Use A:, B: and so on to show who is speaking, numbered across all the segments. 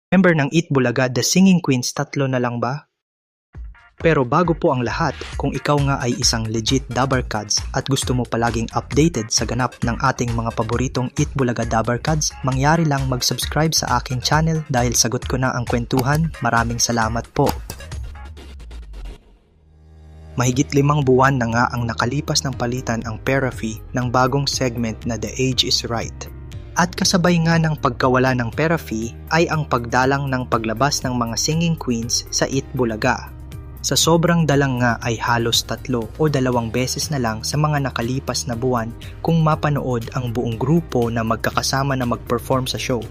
A: Member ng Eat Bulaga The Singing Queens, 3 na lang ba? Pero bago po ang lahat, kung ikaw nga ay isang legit Dabarkads at gusto mo palaging updated sa ganap ng ating mga paboritong Eat Bulaga Dabarkads, mangyari lang mag-subscribe sa aking channel dahil sagot ko na ang kwentuhan. Maraming salamat po. Mahigit 5 buwan na nga ang nakalipas ng palitan ang Perafee ng bagong segment na The Age is Right. At kasabay nga ng pagkawala ng Perafee ay ang pagdalang ng paglabas ng mga singing queens sa Eat Bulaga. Sa sobrang dalang nga ay halos 3 o 2 beses na lang sa mga nakalipas na buwan kung mapanood ang buong grupo na magkakasama na mag-perform sa show.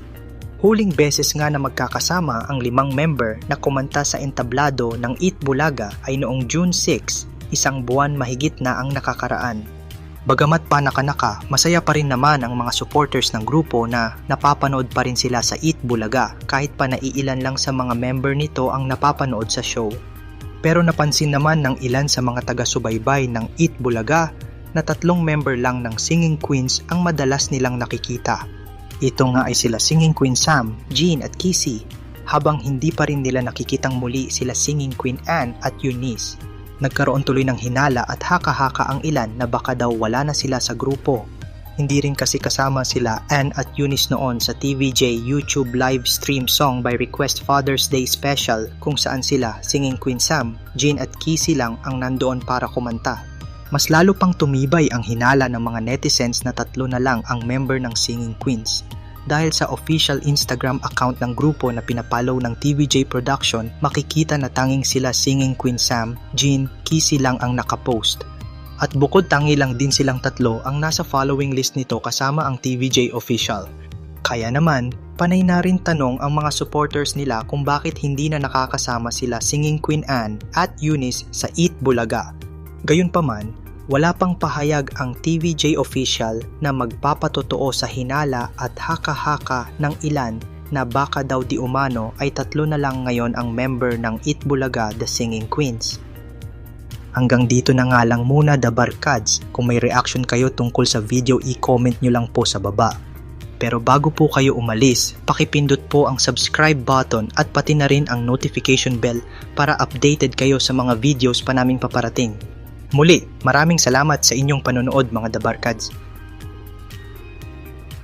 A: Huling beses nga na magkakasama ang 5 member na kumanta sa entablado ng Eat Bulaga ay noong June 6, 1 buwan mahigit na ang nakakaraan. Bagamat panaka-naka, masaya pa rin naman ang mga supporters ng grupo na napapanood pa rin sila sa Eat Bulaga kahit pa naiilan lang sa mga member nito ang napapanood sa show. Pero napansin naman ng ilan sa mga taga-subaybay ng Eat Bulaga na 3 member lang ng Singing Queens ang madalas nilang nakikita. Ito nga ay sila Singing Queen Sam, Jean at Kissy, habang hindi pa rin nila nakikitang muli sila Singing Queen Anne at Eunice. Nagkaroon tuloy ng hinala at haka-haka ang ilan na baka daw wala na sila sa grupo. Hindi rin kasi kasama sila Anne at Eunice noon sa TVJ YouTube live stream Song by Request Father's Day Special kung saan sila Singing Queen Sam, Jean at Kissy lang ang nandoon para kumanta. Mas lalo pang tumibay ang hinala ng mga netizens na 3 na lang ang member ng Singing Queens. Dahil sa official Instagram account ng grupo na pinapollow ng TVJ Production, makikita na tanging sila Singing Queen Sam, Jean, Kissy lang ang nakapost. At bukod tangi lang din silang 3 ang nasa following list nito kasama ang TVJ official. Kaya naman, panay na rin tanong ang mga supporters nila kung bakit hindi na nakakasama sila Singing Queen Anne at Eunice sa Eat Bulaga. Gayunpaman, wala pang pahayag ang TVJ official na magpapatotoo sa hinala at haka-haka ng ilan na baka daw di umano ay 3 na lang ngayon ang member ng Eat Bulaga The Singing Queens. Hanggang dito na nga lang muna Dabarkads. Kung may reaction kayo tungkol sa video, i-comment nyo lang po sa baba. Pero bago po kayo umalis, pakipindot po ang subscribe button at pati na rin ang notification bell para updated kayo sa mga videos pa naming paparating. Muli, maraming salamat sa inyong panonood mga Dabarkads.